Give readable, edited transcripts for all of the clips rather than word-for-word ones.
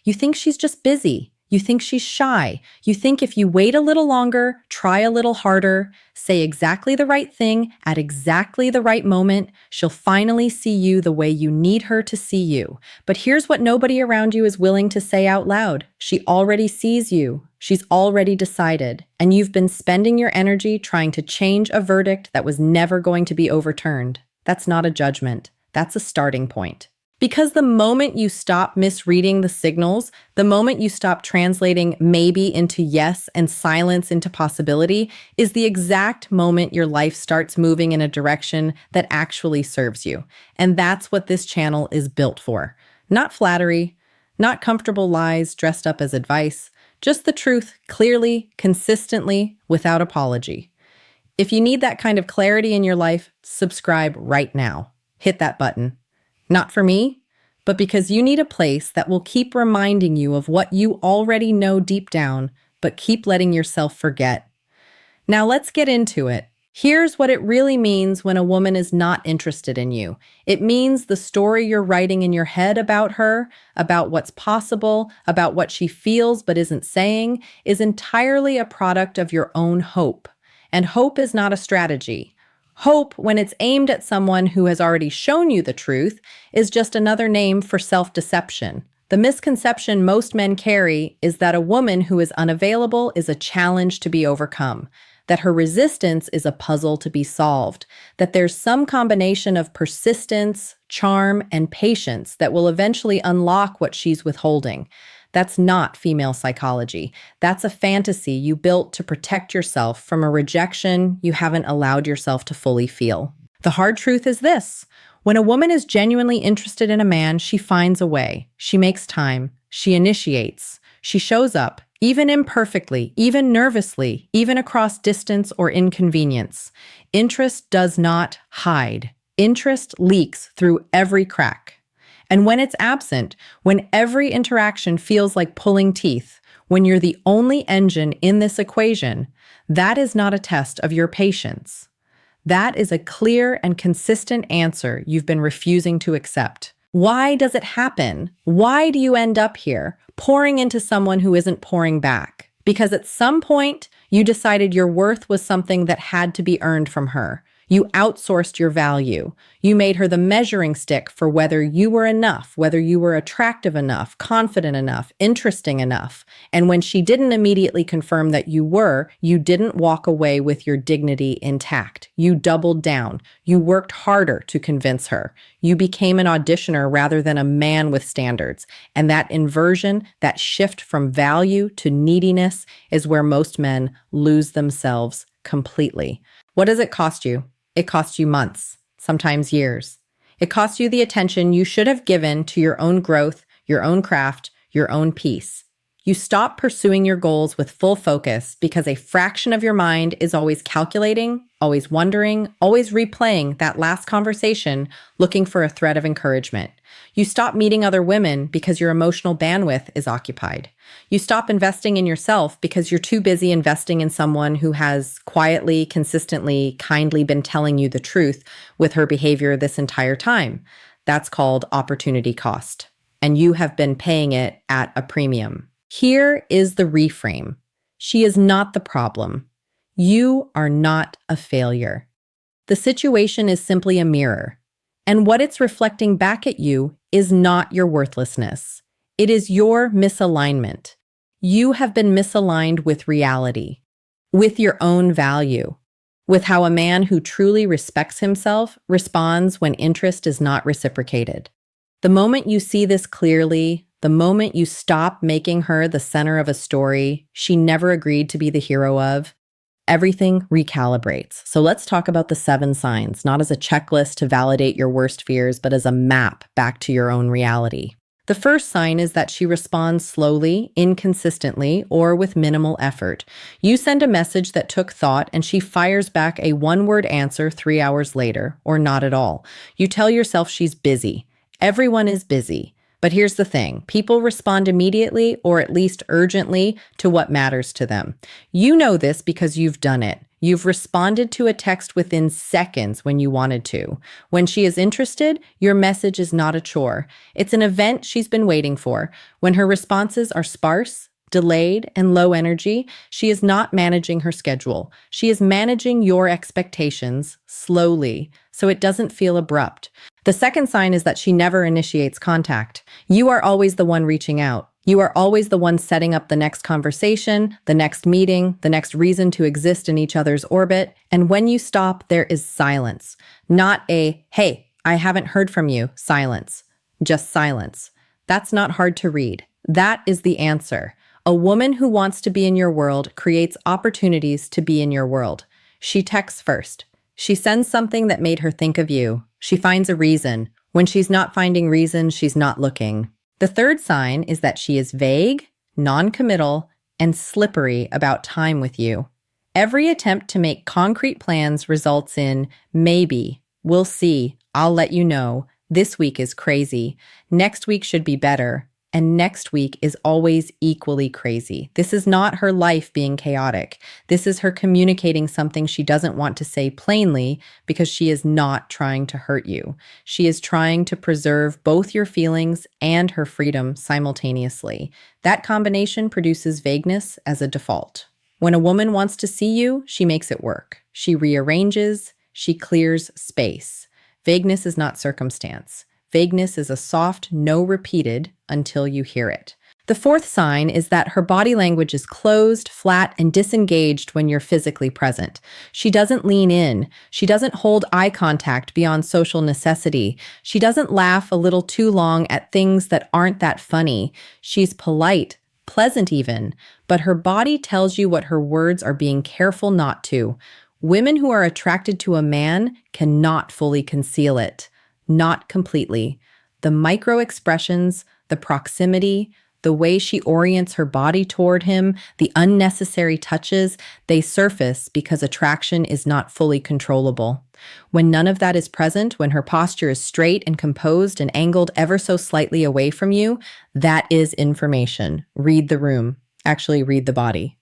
You think she's just busy. You think she's shy. You think if you wait a little longer, try a little harder, say exactly the right thing at exactly the right moment, she'll finally see you the way you need her to see you. But here's what nobody around you is willing to say out loud. She already sees you. She's already decided. And you've been spending your energy trying to change a verdict that was never going to be overturned. That's not a judgment. That's a starting point. Because the moment you stop misreading the signals, the moment you stop translating maybe into yes and silence into possibility, is the exact moment your life starts moving in a direction that actually serves you. And that's what this channel is built for. Not flattery, not comfortable lies dressed up as advice, just the truth clearly, consistently, without apology. If you need that kind of clarity in your life, subscribe right now. Hit that button. Not for me, but because you need a place that will keep reminding you of what you already know deep down, but keep letting yourself forget. Now let's get into it. Here's what it really means when a woman is not interested in you. It means the story you're writing in your head about her, about what's possible, about what she feels but isn't saying, is entirely a product of your own hope. And hope is not a strategy. Hope, when it's aimed at someone who has already shown you the truth, is just another name for self-deception. The misconception most men carry is that a woman who is unavailable is a challenge to be overcome, that her resistance is a puzzle to be solved, that there's some combination of persistence, charm, and patience that will eventually unlock what she's withholding. That's not female psychology. That's a fantasy you built to protect yourself from a rejection you haven't allowed yourself to fully feel. The hard truth is this. When a woman is genuinely interested in a man, she finds a way. She makes time. She initiates. She shows up, even imperfectly, even nervously, even across distance or inconvenience. Interest does not hide. Interest leaks through every crack. And when it's absent, when every interaction feels like pulling teeth, when you're the only engine in this equation, that is not a test of your patience. That is a clear and consistent answer you've been refusing to accept. Why does it happen? Why do you end up here, pouring into someone who isn't pouring back? Because at some point, you decided your worth was something that had to be earned from her. You outsourced your value. You made her the measuring stick for whether you were enough, whether you were attractive enough, confident enough, interesting enough. And when she didn't immediately confirm that you were, you didn't walk away with your dignity intact. You doubled down. You worked harder to convince her. You became an auditioner rather than a man with standards. And that inversion, that shift from value to neediness, is where most men lose themselves completely. What does it cost you? It costs you months, sometimes years. It costs you the attention you should have given to your own growth, your own craft, your own peace. You stop pursuing your goals with full focus because a fraction of your mind is always calculating, always wondering, always replaying that last conversation, looking for a thread of encouragement. You stop meeting other women because your emotional bandwidth is occupied. You stop investing in yourself because you're too busy investing in someone who has quietly, consistently, kindly been telling you the truth with her behavior this entire time. That's called opportunity cost. And you have been paying it at a premium. Here is the reframe. She is not the problem. You are not a failure. The situation is simply a mirror. And what it's reflecting back at you is not your worthlessness. It is your misalignment. You have been misaligned with reality, with your own value, with how a man who truly respects himself responds when interest is not reciprocated. The moment you see this clearly, the moment you stop making her the center of a story she never agreed to be the hero of, everything recalibrates. So let's talk about the 7 signs, not as a checklist to validate your worst fears, but as a map back to your own reality. The first sign is that she responds slowly, inconsistently, or with minimal effort. You send a message that took thought and she fires back a one-word answer 3 hours later, or not at all. You tell yourself she's busy. Everyone is busy. But here's the thing, people respond immediately or at least urgently to what matters to them. You know this because you've done it. You've responded to a text within seconds when you wanted to. When she is interested, your message is not a chore. It's an event she's been waiting for. When her responses are sparse, delayed, and low energy, she is not managing her schedule. She is managing your expectations slowly, so it doesn't feel abrupt. The second sign is that she never initiates contact. You are always the one reaching out. You are always the one setting up the next conversation, the next meeting, the next reason to exist in each other's orbit. And when you stop, there is silence. Not a, hey, I haven't heard from you, silence. Just silence. That's not hard to read. That is the answer. A woman who wants to be in your world creates opportunities to be in your world. She texts first. She sends something that made her think of you. She finds a reason. When she's not finding reason, she's not looking. The third sign is that she is vague, non-committal, and slippery about time with you. Every attempt to make concrete plans results in maybe, we'll see, I'll let you know, this week is crazy, next week should be better, and next week is always equally crazy. This is not her life being chaotic. This is her communicating something she doesn't want to say plainly because she is not trying to hurt you. She is trying to preserve both your feelings and her freedom simultaneously. That combination produces vagueness as a default. When a woman wants to see you, she makes it work. She rearranges, she clears space. Vagueness is not circumstance. Vagueness is a soft no repeated until you hear it. The fourth sign is that her body language is closed, flat, and disengaged when you're physically present. She doesn't lean in. She doesn't hold eye contact beyond social necessity. She doesn't laugh a little too long at things that aren't that funny. She's polite, pleasant even, but her body tells you what her words are being careful not to. Women who are attracted to a man cannot fully conceal it. Not completely. The micro expressions, the proximity, the way she orients her body toward him, the unnecessary touches, they surface because attraction is not fully controllable. When none of that is present, when her posture is straight and composed and angled ever so slightly away from you, that is information. Read the room. Actually, read the body.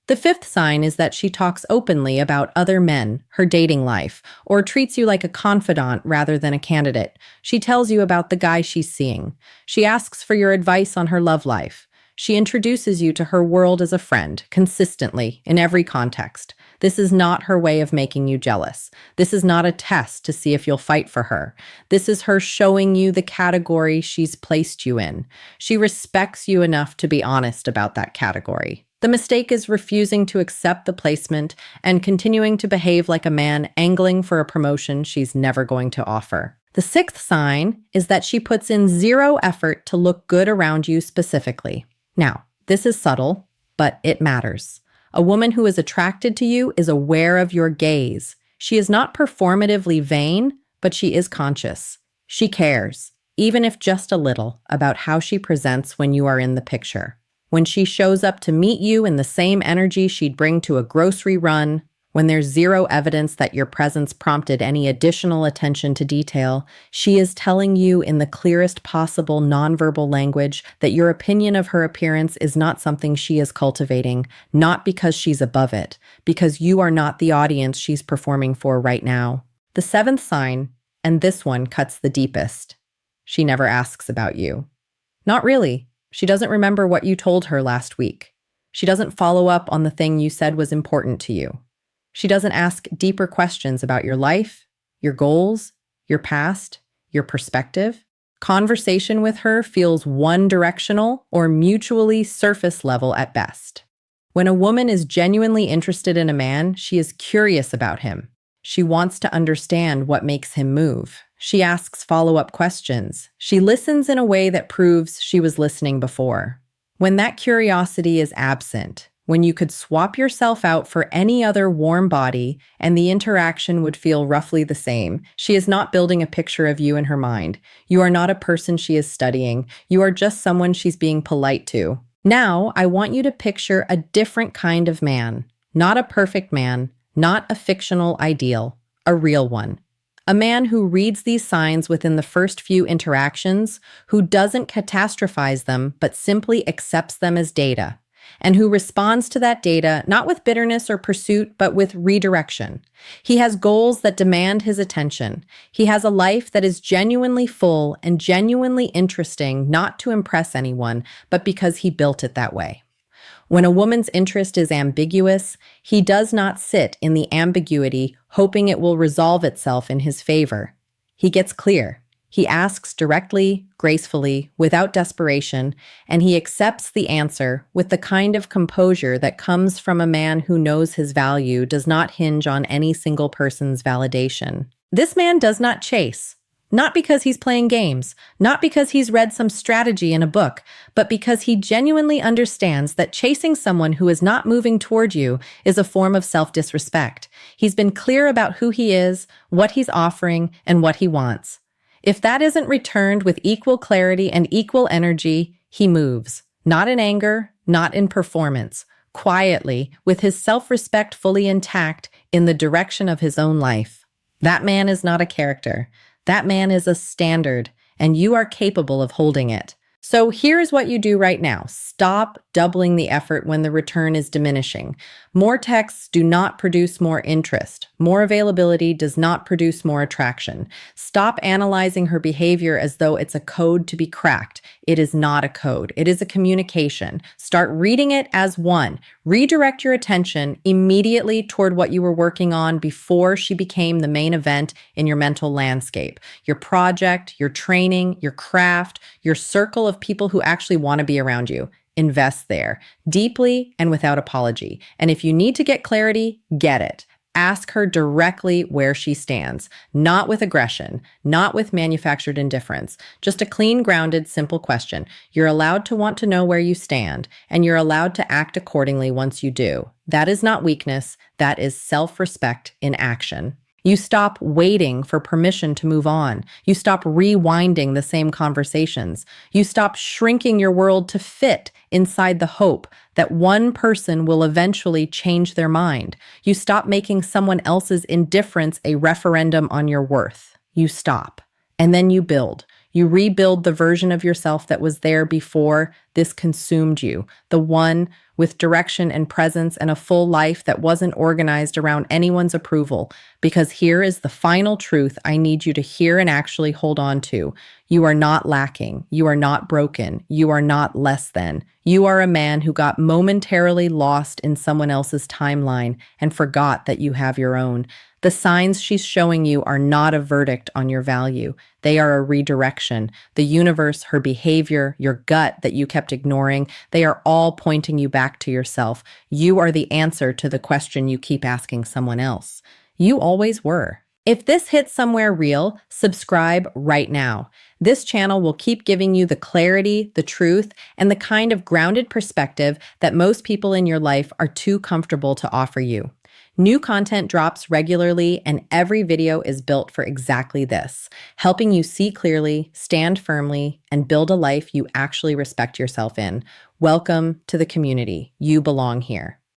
The fifth sign is that she talks openly about other men, her dating life, or treats you like a confidant rather than a candidate. She tells you about the guy she's seeing. She asks for your advice on her love life. She introduces you to her world as a friend, consistently, in every context. This is not her way of making you jealous. This is not a test to see if you'll fight for her. This is her showing you the category she's placed you in. She respects you enough to be honest about that category. The mistake is refusing to accept the placement and continuing to behave like a man angling for a promotion she's never going to offer. The sixth sign is that she puts in zero effort to look good around you specifically. Now, this is subtle, but it matters. A woman who is attracted to you is aware of your gaze. She is not performatively vain, but she is conscious. She cares, even if just a little, about how she presents when you are in the picture. When she shows up to meet you in the same energy she'd bring to a grocery run, when there's zero evidence that your presence prompted any additional attention to detail, she is telling you in the clearest possible nonverbal language that your opinion of her appearance is not something she is cultivating, not because she's above it, because you are not the audience she's performing for right now. The seventh sign, and this one cuts the deepest. She never asks about you. Not really. She doesn't remember what you told her last week. She doesn't follow up on the thing you said was important to you. She doesn't ask deeper questions about your life, your goals, your past, your perspective. Conversation with her feels one-directional or mutually surface level at best. When a woman is genuinely interested in a man, she is curious about him. She wants to understand what makes him move. She asks follow-up questions. She listens in a way that proves she was listening before. When that curiosity is absent, when you could swap yourself out for any other warm body and the interaction would feel roughly the same, she is not building a picture of you in her mind. You are not a person she is studying. You are just someone she's being polite to. Now, I want you to picture a different kind of man. Not a perfect man, not a fictional ideal, a real one. A man who reads these signs within the first few interactions, who doesn't catastrophize them, but simply accepts them as data. and who responds to that data not with bitterness or pursuit, but with redirection. He has goals that demand his attention. He has a life that is genuinely full and genuinely interesting, not to impress anyone, but because he built it that way. When a woman's interest is ambiguous, he does not sit in the ambiguity, hoping it will resolve itself in his favor. He gets clear. He asks directly, gracefully, without desperation, and he accepts the answer with the kind of composure that comes from a man who knows his value does not hinge on any single person's validation. This man does not chase. Not because he's playing games, not because he's read some strategy in a book, but because he genuinely understands that chasing someone who is not moving toward you is a form of self-disrespect. He's been clear about who he is, what he's offering, and what he wants. If that isn't returned with equal clarity and equal energy, he moves. Not in anger, not in performance. Quietly, with his self-respect fully intact, in the direction of his own life. That man is not a character. That man is a standard, and you are capable of holding it. So here's what you do right now. Stop doubling the effort when the return is diminishing. More texts do not produce more interest. More availability does not produce more attraction. Stop analyzing her behavior as though it's a code to be cracked. It is not a code. It is a communication. Start reading it as one. Redirect your attention immediately toward what you were working on before she became the main event in your mental landscape. Your project, your training, your craft, your circle of people who actually want to be around you. Invest there, deeply and without apology. And if you need to get clarity, get it. Ask her directly where she stands, not with aggression, not with manufactured indifference. Just a clean, grounded, simple question. You're allowed to want to know where you stand, and you're allowed to act accordingly once you do. That is not weakness. That is self-respect in action. You stop waiting for permission to move on. You stop rewinding the same conversations. You stop shrinking your world to fit inside the hope that one person will eventually change their mind. You stop making someone else's indifference a referendum on your worth. You stop. And then you build. You rebuild the version of yourself that was there before this consumed you, the one with direction and presence and a full life that wasn't organized around anyone's approval. Because here is the final truth I need you to hear and actually hold on to. You are not lacking. You are not broken. You are not less than. You are a man who got momentarily lost in someone else's timeline and forgot that you have your own. The signs she's showing you are not a verdict on your value. They are a redirection. The universe, her behavior, your gut that you kept ignoring, they are all pointing you back to yourself. You are the answer to the question you keep asking someone else. You always were. If this hits somewhere real, subscribe right now. This channel will keep giving you the clarity, the truth, and the kind of grounded perspective that most people in your life are too comfortable to offer you. New content drops regularly, and every video is built for exactly this, helping you see clearly, stand firmly, and build a life you actually respect yourself in. Welcome to the community. You belong here.